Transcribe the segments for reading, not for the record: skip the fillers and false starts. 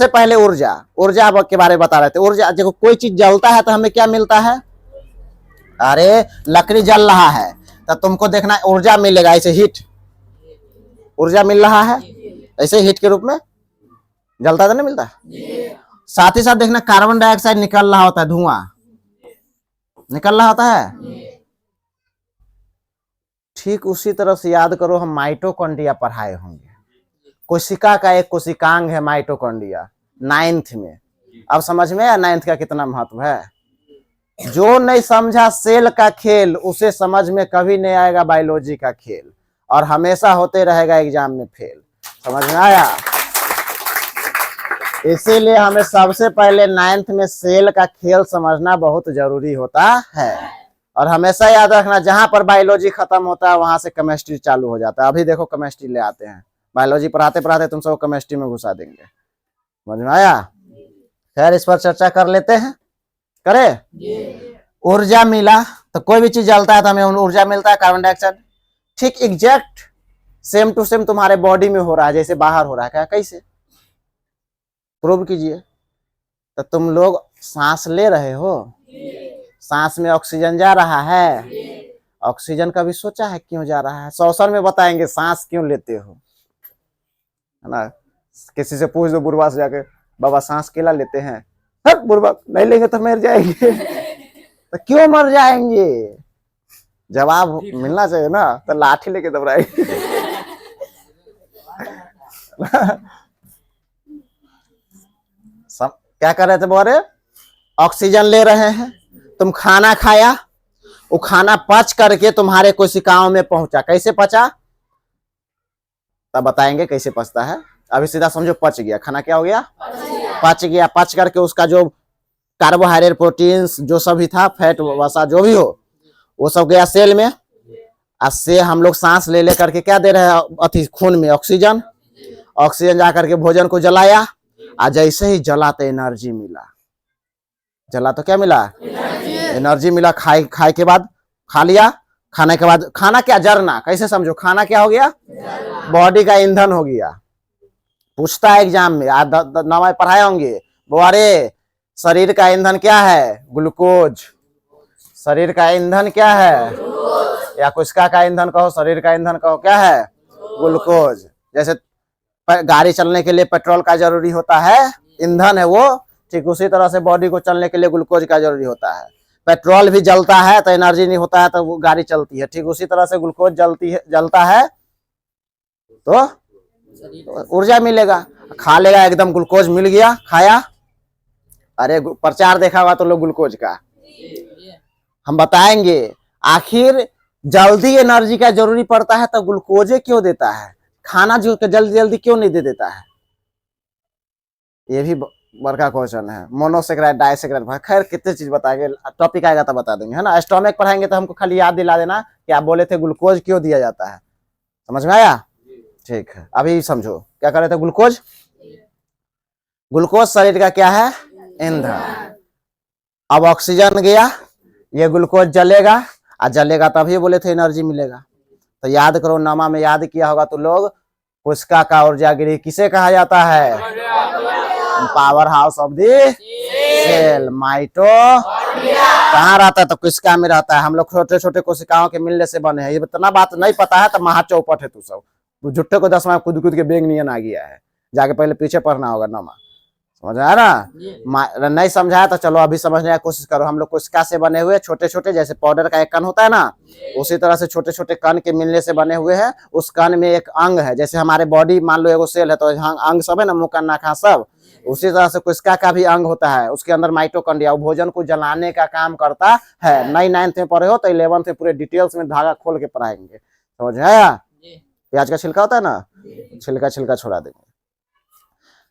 सबसे पहले ऊर्जा, ऊर्जा के बारे में बता रहे थे। ऊर्जा, देखो कोई चीज जलता है तो हमें क्या मिलता है? अरे लकड़ी जल रहा है तो तुमको देखना ऊर्जा मिलेगा, ऐसे हीट, ऊर्जा मिल रहा है, ऐसे हीट के रूप में जलता तो नहीं मिलता। साथ ही साथ देखना कार्बन डाइऑक्साइड निकल रहा होता है, धुआं निकल रहा होता है। ठीक उसी तरह से याद करो, हम माइटोकॉन्ड्रिया पढ़ाए होंगे। कोशिका का एक कोशिकांग है माइटोकॉन्ड्रिया, 9th में। अब समझ में आया 9th का कितना महत्व है। जो नहीं समझा सेल का खेल, उसे समझ में कभी नहीं आएगा बायोलॉजी का खेल, और हमेशा होते रहेगा एग्जाम में फेल। समझ में आया? इसीलिए हमें सबसे पहले 9th में सेल का खेल समझना बहुत जरूरी होता है। और हमेशा याद रखना, जहां पर बायोलॉजी खत्म होता है वहां से केमिस्ट्री चालू हो जाता है। अभी देखो केमिस्ट्री ले आते हैं, बायोलॉजी पढ़ाते पढ़ाते तुम सबको केमिस्ट्री में घुसा देंगे। समझ में आया? खैर इस पर चर्चा कर लेते हैं, करे। ऊर्जा मिला तो कोई भी चीज जलता है तो हमें ऊर्जा मिलता है, कार्बन डाइऑक्साइड। ठीक एग्जैक्ट सेम टू सेम तुम्हारे बॉडी में हो रहा है जैसे बाहर हो रहा है। क्या? कैसे? प्रूव कीजिए। तो तुम लोग सांस ले रहे हो, सांस में ऑक्सीजन जा रहा है। ऑक्सीजन कभी सोचा है क्यों जा रहा है? श्वसन में बताएंगे सांस क्यों लेते हो, है ना। किसी से पूछ दो बुढ़वा से जाके, बाबा सांस केला लेते हैं? बुढ़वा नहीं लेंगे तो मर जाएंगे। तो क्यों मर जाएंगे? जवाब मिलना चाहिए ना, तो लाठी लेके दबराएंगे। क्या कर रहे थे बोरे? ऑक्सीजन ले रहे हैं। तुम खाना खाया, वो खाना पच करके तुम्हारे कोशिकाओं में पहुंचा। कैसे पचा तब बताएंगे कैसे पचता है। अभी सीधा समझो, पच गया खाना। क्या हो गया? पच गया। पच करके उसका जो कार्बोहाइड्रेट, प्रोटीन्स जो सभी था, फैट वसा जो भी हो, वो सब गया सेल में। से हम लोग सांस ले ले करके क्या दे रहे हैं? अति खून में ऑक्सीजन। ऑक्सीजन जाकर के भोजन को जलाया, और जैसे ही जला तो एनर्जी मिला। जला तो क्या मिला? एनर्जी मिला। खाए के बाद, खा लिया, खाने के बाद, खाना क्या? जरना। कैसे समझो? खाना क्या हो गया? बॉडी का ईंधन हो गया। पूछता है एग्जाम में, आज नवा पढ़ाए होंगे। बोरे शरीर का ईंधन क्या है? ग्लूकोज। शरीर का ईंधन क्या है? या कोशिका का ईंधन कहो, शरीर का ईंधन कहो, क्या है? ग्लूकोज। जैसे गाड़ी चलने के लिए पेट्रोल का जरूरी होता है, ईंधन है वो, ठीक उसी तरह से बॉडी को चलने के लिए ग्लूकोज का जरूरी होता है। पेट्रोल भी जलता है तो एनर्जी नहीं होता है तो वो गाड़ी चलती है। ठीक उसी तरह से ग्लूकोज जलता है तो ऊर्जा मिलेगा। खा लेगा, एकदम ग्लूकोज मिल गया, खाया। अरे प्रचार देखा हुआ तो लोग ग्लूकोज का, हम बताएंगे आखिर जल्दी एनर्जी का जरूरी पड़ता है तो ग्लूकोज क्यों देता है, खाना जो जल्दी जल्दी क्यों नहीं दे देता है। ये भी बड़का क्वेश्चन है। मोनोसेक्राइड, डाइसेक्राइड, खैर कितने चीज बताएंगे, टॉपिक आएगा तो बता देंगे, है ना। स्टोमिक पढ़ाएंगे तो हमको खाली याद दिला देना कि आप बोले थे ग्लूकोज क्यों दिया जाता है। समझ में आया? ठीक है, अभी समझो क्या कर रहे थे। ग्लूकोज, ग्लूकोज शरीर का क्या है? ईंधन। अब ऑक्सीजन गया, ये ग्लूकोज जलेगा, और जलेगा तभी बोले थे एनर्जी मिलेगा। तो याद करो, नमा में याद किया होगा तो लोग, कोशिका का ऊर्जा गृह किसे कहा जाता है? Power house of the cell. Mito कहाँ रहता है? तो कोशिका में रहता है। हम लोग छोटे छोटे कोशिकाओं के मिलने से बने हैं। ये इतना बात नहीं पता है तो महा चौपट है तू सब, जुट्टे को 10वां कूद कूद के बेग नियन आ गया है। जाके पहले पीछे पढ़ना होगा नमा। समझ आया ना? नहीं समझाया तो चलो अभी समझने की कोशिश करो। हम लोग कोशिका से बने हुए छोटे छोटे, जैसे पाउडर का एक कण होता है ना, उसी तरह से छोटे छोटे कण के मिलने से बने हुए हैं। उस कण में एक अंग है, जैसे हमारे बॉडी मान लो एगो सेल है तो अंग सब है ना, मुंह कान नाक सब, उसी तरह से कोशिका का भी अंग होता है। उसके अंदर माइटोकॉन्ड्रिया, भोजन को जलाने का काम करता है। नहीं 9th में पढ़े हो तो 11th में पूरे डिटेल्स में धागा खोल के पढ़ाएंगे। समझ आया? प्याज का छिलका होता है ना, छिलका छिलका छोड़ा देंगे।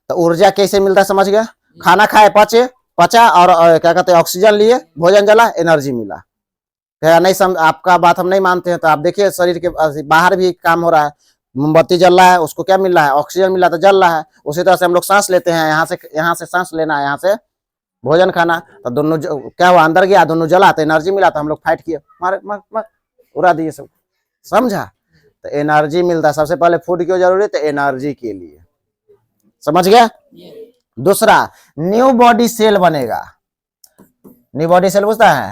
तो ऊर्जा कैसे मिलता है समझ गया? खाना खाए, पचा और क्या कहते हैं, ऑक्सीजन लिए, भोजन जला, एनर्जी मिला। क्या नहीं समझ? आपका बात हम नहीं मानते हैं तो आप देखिए शरीर के बाहर भी काम हो रहा है। मोमबत्ती जल रहा है, उसको क्या मिल रहा है? ऑक्सीजन मिला तो जल रहा है। उसी तरह से हम लोग सांस लेते हैं, यहाँ से सांस लेना है, यहाँ से भोजन खाना, तो दोनों क्या हुआ? अंदर गया, दोनों जला तो एनर्जी मिला, तो हम लोग फाइट किए, मार मार मार उड़ा दिए सब। समझा? तो एनर्जी मिलता है। सबसे पहले फूड क्यों जरूरी है? तो एनर्जी के लिए। समझ गया? दूसरा न्यू बॉडी सेल बनेगा। न्यू बॉडी सेल बुझता है